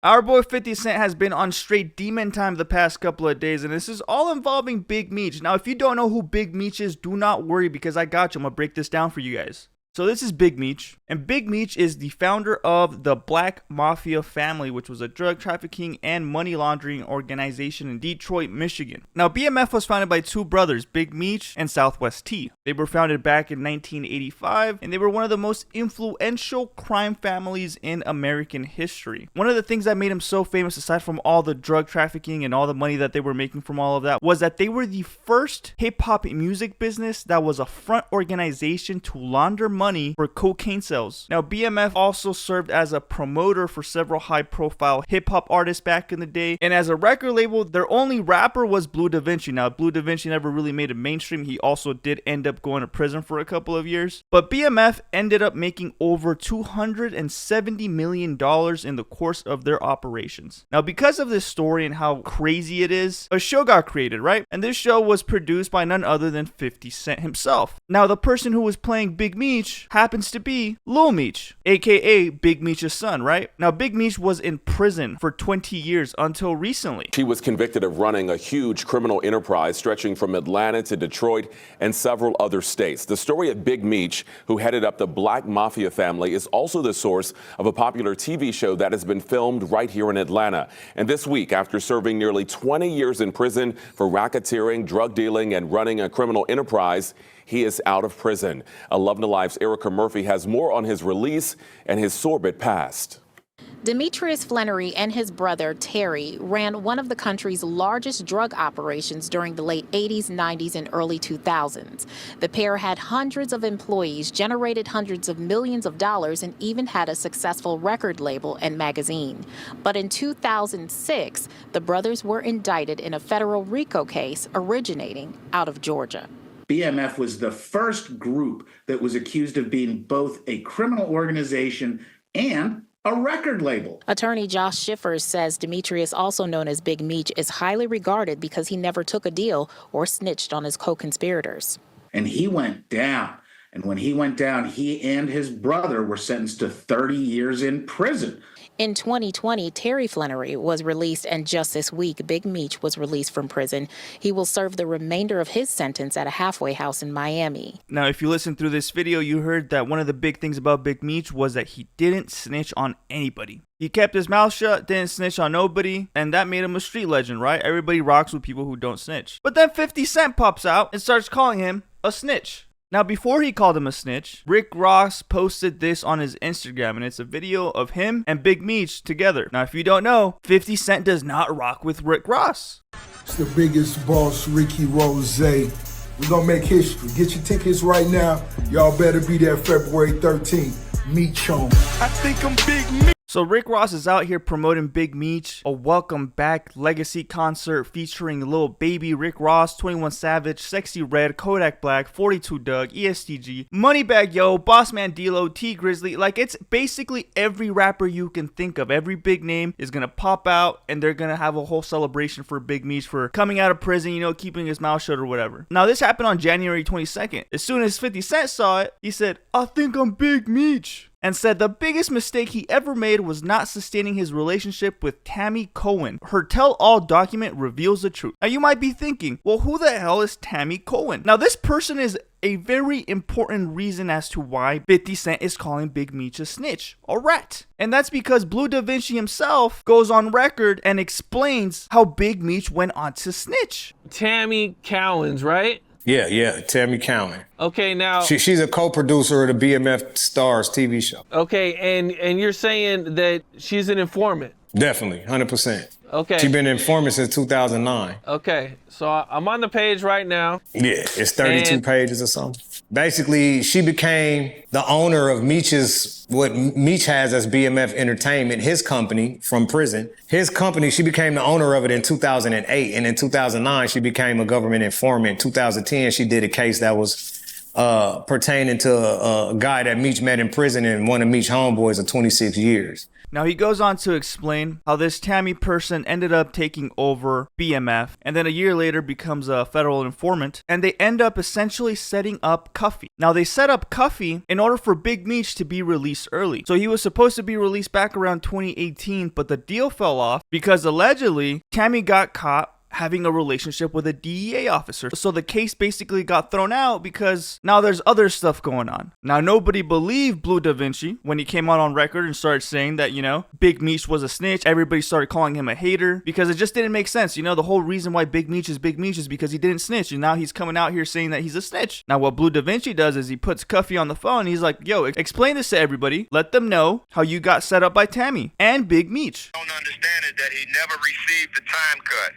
Our boy 50 Cent has been on straight demon time the past couple of days, and this is all involving Big Meech. Now, if you don't know who Big Meech is, do not worry because I got you. I'm going to break this down for you guys. So this is Big Meech, and Big Meech is the founder of the Black Mafia family, which was a drug trafficking and money laundering organization in Detroit, Michigan. Now, BMF was founded by two brothers, Big Meech and Southwest T. They were founded back in 1985, and they were one of the most influential crime families in American history. One of the things that made them so famous, aside from all the drug trafficking and all the money that they were making from all of that, was that they were the first hip-hop music business that was a front organization to launder money for cocaine sales. Now, BMF also served as a promoter for several high-profile hip-hop artists back in the day, and as a record label, their only rapper was Blue Da Vinci. Now, Blue Da Vinci never really made it mainstream. He also did end up going to prison for a couple of years, but BMF ended up making over $270 million in the course of their operations. Now, because of this story and how crazy it is, a show got created, right? And this show was produced by none other than 50 Cent himself. Now, the person who was playing Big Meech happens to be Lil Meech, aka Big Meech's son, right? Now, Big Meech was in prison for 20 years until recently. He was convicted of running a huge criminal enterprise stretching from Atlanta to Detroit and several other states. The story of Big Meech, who headed up the Black Mafia family, is also the source of a popular TV show that has been filmed right here in Atlanta. And this week, after serving nearly 20 years in prison for racketeering, drug dealing, and running a criminal enterprise, he is out of prison. 11 Alive's Erica Murphy has more on his release and his sordid past. Demetrius Flannery and his brother, Terry, ran one of the country's largest drug operations during the late 80s, 90s, and early 2000s. The pair had hundreds of employees, generated hundreds of millions of dollars, and even had a successful record label and magazine. But in 2006, the brothers were indicted in a federal RICO case originating out of Georgia. BMF was the first group that was accused of being both a criminal organization and a record label. Attorney Josh Schiffers says Demetrius, also known as Big Meech, is highly regarded because he never took a deal or snitched on his co-conspirators. And he went down. And when he went down, he and his brother were sentenced to 30 years in prison. In 2020, Terry Flannery was released, and just this week, Big Meech was released from prison. He will serve the remainder of his sentence at a halfway house in Miami. Now, if you listen through this video, you heard that one of the big things about Big Meech was that he didn't snitch on anybody. He kept his mouth shut, didn't snitch on nobody, and that made him a street legend, right? Everybody rocks with people who don't snitch. But then 50 Cent pops out and starts calling him a snitch. Now, before he called him a snitch, Rick Ross posted this on his Instagram, and it's a video of him and Big Meech together. Now, if you don't know, 50 Cent does not rock with Rick Ross. It's the biggest boss, Ricky Rose. We're gonna make history. Get your tickets right now. Y'all better be there February 13th. Meech on. I think I'm Big Meech. So Rick Ross is out here promoting Big Meech, a welcome back legacy concert featuring Lil Baby, Rick Ross, 21 Savage, Sexy Red, Kodak Black, 42 Doug, ESTG, Moneybagg Yo, Bossman D-Lo, T Grizzly. Like, it's basically every rapper you can think of. Every big name is gonna pop out, and they're gonna have a whole celebration for Big Meech for coming out of prison, you know, keeping his mouth shut or whatever. Now, this happened on January 22nd. As soon as 50 Cent saw it, he said, "I think I'm Big Meech," and said the biggest mistake he ever made was not sustaining his relationship with Tammy Cohen. Her tell-all document reveals the truth. Now, you might be thinking, well, who the hell is Tammy Cohen? Now, this person is a very important reason as to why 50 Cent is calling Big Meech a snitch, a rat. And that's because Blue Da Vinci himself goes on record and explains how Big Meech went on to snitch. Tammy Cowens, right? Yeah, Tammy Cowan. Okay, now she's a co-producer of the BMF Stars TV show. Okay, and you're saying that she's an informant? Definitely, 100%. Okay. She's been an informant since 2009. Okay, so I'm on the page right now. Yeah, it's 32 pages or something. Basically, she became the owner of what Meech has as BMF Entertainment, his company from prison. His company, she became the owner of it in 2008. And in 2009, she became a government informant. In 2010, she did a case that was pertaining to a guy that Meech met in prison and one of Meech's homeboys of 26 years. Now he goes on to explain how this Tammy person ended up taking over BMF and then a year later becomes a federal informant, and they end up essentially setting up Cuffy. Now they set up Cuffy in order for Big Meech to be released early. So he was supposed to be released back around 2018, but the deal fell off because allegedly Tammy got caught having a relationship with a DEA officer. So the case basically got thrown out because now there's other stuff going on. Now nobody believed Blue Da Vinci when he came out on record and started saying that, you know, Big Meech was a snitch. Everybody started calling him a hater because it just didn't make sense. You know, the whole reason why Big Meech is because he didn't snitch, and now he's coming out here saying that he's a snitch. Now what Blue Da Vinci does is he puts Cuffy on the phone and he's like, yo, explain this to everybody. Let them know how you got set up by Tammy and Big Meech. Don't understand is that he never received the time cut.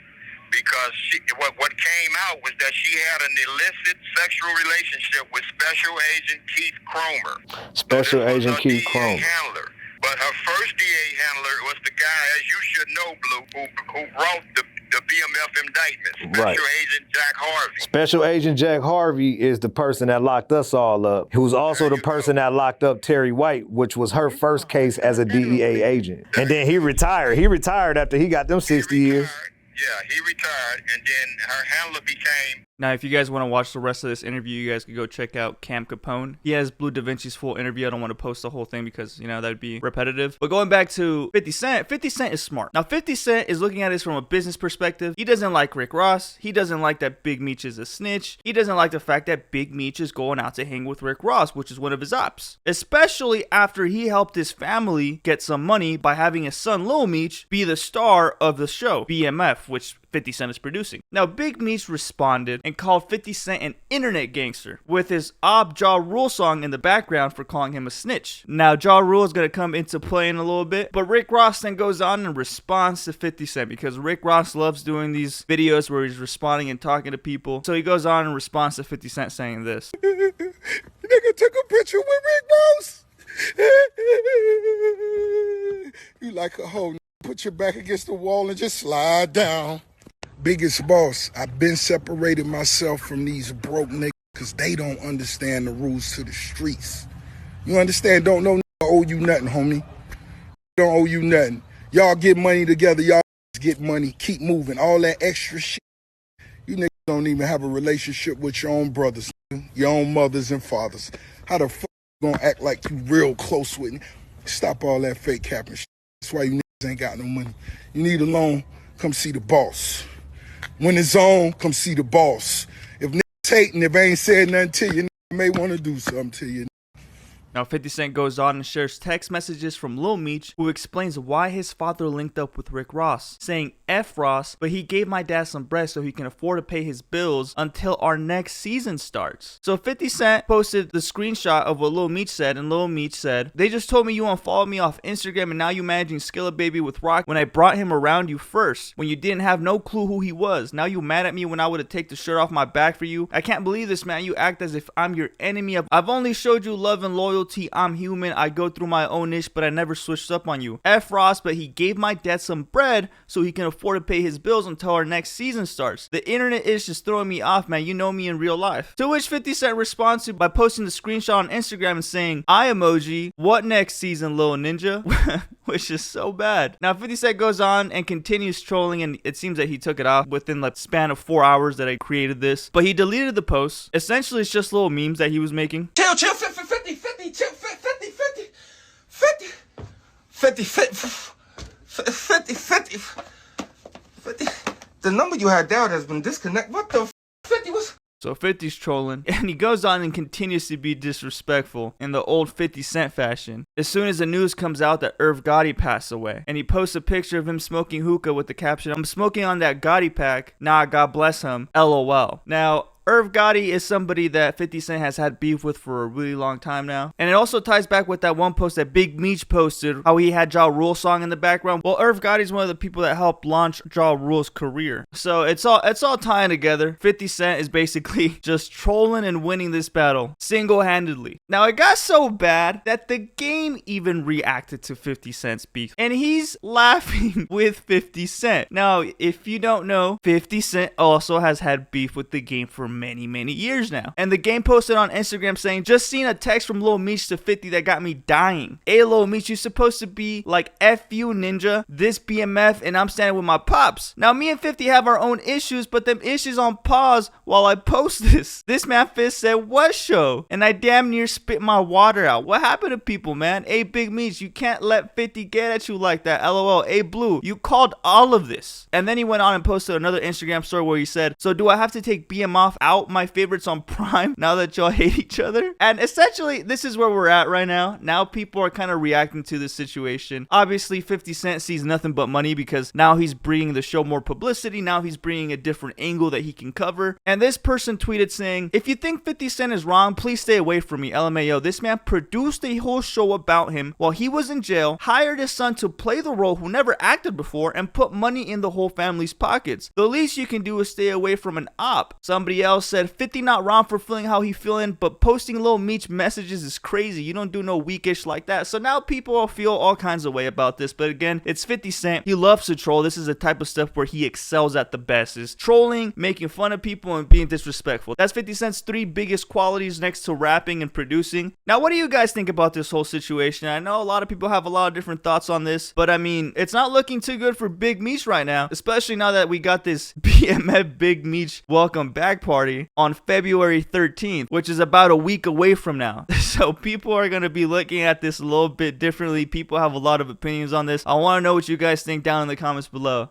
Because what came out was that she had an illicit sexual relationship with Special Agent Keith Cromer. Special Agent Keith Cromer. Handler. But her first DA handler was the guy, as you should know, Blue, who wrote the BMF indictment. Special Agent Jack Harvey. Special Agent Jack Harvey is the person that locked us all up. He was also the person that locked up Terry White, which was her first case as a DEA agent. And then he retired. He retired after he got them 60 years. Yeah, he retired, and then her handler became... Now, if you guys want to watch the rest of this interview, you guys could go check out Cam Capone. He has Blue Da Vinci's full interview. I don't want to post the whole thing because, you know, that would be repetitive. But going back to 50 Cent, 50 Cent is smart. Now, 50 Cent is looking at this from a business perspective. He doesn't like Rick Ross. He doesn't like that Big Meech is a snitch. He doesn't like the fact that Big Meech is going out to hang with Rick Ross, which is one of his ops. Especially after he helped his family get some money by having his son Lil Meech be the star of the show, BMF, which 50 Cent is producing. Now, Big Meech responded and called 50 Cent an internet gangster with his Ja Rule song in the background for calling him a snitch. Now, Ja Rule is going to come into play in a little bit, but Rick Ross then goes on and responds to 50 Cent because Rick Ross loves doing these videos where he's responding and talking to people. So he goes on and responds to 50 Cent saying this. Nigga took a picture with Rick Ross. You like a hoe. Put your back against the wall and just slide down. Biggest boss, I've been separating myself from these broke niggas because they don't understand the rules to the streets. You understand? Don't know owe you nothing, homie. Don't owe you nothing. Y'all get money together. Y'all get money. Keep moving. All that extra shit. You niggas don't even have a relationship with your own brothers, your own mothers and fathers. How the fuck you gonna act like you real close with me? Stop all that fake capping shit. That's why you niggas ain't got no money. You need a loan, come see the boss. When it's on, come see the boss. If niggas hating, if I ain't said nothing to you, niggas may want to do something to you. Now 50 Cent goes on and shares text messages from Lil Meech, who explains why his father linked up with Rick Ross, saying F Ross, but he gave my dad some bread so he can afford to pay his bills until our next season starts. So 50 Cent posted the screenshot of what Lil Meech said, and Lil Meech said, they just told me you unfollowed me off Instagram and now you managing Skilla Baby with Rock when I brought him around you first, when you didn't have no clue who he was. Now you mad at me when I would have taken the shirt off my back for you. I can't believe this, man. You act as if I'm your enemy. I've only showed you love and loyalty. I'm human. I go through my own ish, but I never switched up on you. F Ross, but he gave my dad some bread so he can afford to pay his bills until our next season starts. The internet is just throwing me off, man. You know me in real life. To which 50 Cent responds to by posting the screenshot on Instagram and saying, I emoji, what next season, Lil Ninja? Which is so bad. Now 50 Cent goes on and continues trolling, and it seems that he took it off within the span of 4 hours that I created this. But he deleted the post. Essentially, it's just little memes that he was making. Chill, 50, chill, 50. The number you had down has been disconnected. What the 50 was? So 50's trolling, and he goes on and continues to be disrespectful in the old 50 Cent fashion. As soon as the news comes out that Irv Gotti passed away, and he posts a picture of him smoking hookah with the caption, I'm smoking on that Gotti pack, nah, God bless him, LOL. Now, Irv Gotti is somebody that 50 Cent has had beef with for a really long time now. And it also ties back with that one post that Big Meech posted, how he had Ja Rule song in the background. Well, Irv Gotti is one of the people that helped launch Ja Rule's career. So it's all tying together. 50 Cent is basically just trolling and winning this battle single-handedly. Now, it got so bad that the game even reacted to 50 Cent's beef. And he's laughing with 50 Cent. Now, if you don't know, 50 Cent also has had beef with the game for many years now. And the game posted on Instagram saying, just seen a text from Lil Meech to 50 that got me dying. Hey Lil Meech, you supposed to be like F you ninja, this BMF, and I'm standing with my pops. Now me and 50 have our own issues, but them issues on pause while I post this. This man Fist said, what show? And I damn near spit my water out. What happened to people, man? Hey Big Meech, you can't let 50 get at you like that. LOL. Hey Blue, you called all of this. And then he went on and posted another Instagram story where he said, so do I have to take BMF out my favorites on Prime now that y'all hate each other? And essentially, this is where we're at right now. Now people are kind of reacting to this situation. Obviously, 50 Cent sees nothing but money because now he's bringing the show more publicity. Now he's bringing a different angle that he can cover. And this person tweeted saying, if you think 50 Cent is wrong, please stay away from me. LMAO. This man produced a whole show about him while he was in jail, hired his son to play the role who never acted before, and put money in the whole family's pockets. The least you can do is stay away from an op. Somebody else said, 50 not wrong for feeling how he feeling, but posting Lil Meech messages is crazy. You don't do no weakish like that. So now people feel all kinds of way about this. But again, it's 50 Cent. He loves to troll. This is the type of stuff where he excels at the best, is trolling, making fun of people, and being disrespectful. That's 50 Cent's 3 biggest qualities next to rapping and producing. Now, what do you guys think about this whole situation? I know a lot of people have a lot of different thoughts on this, but I mean, it's not looking too good for Big Meech right now, especially now that we got this BMF Big Meech welcome back party on February 13th, which is about a week away from now. So people are going to be looking at this a little bit differently. People have a lot of opinions on this. I want to know what you guys think down in the comments below.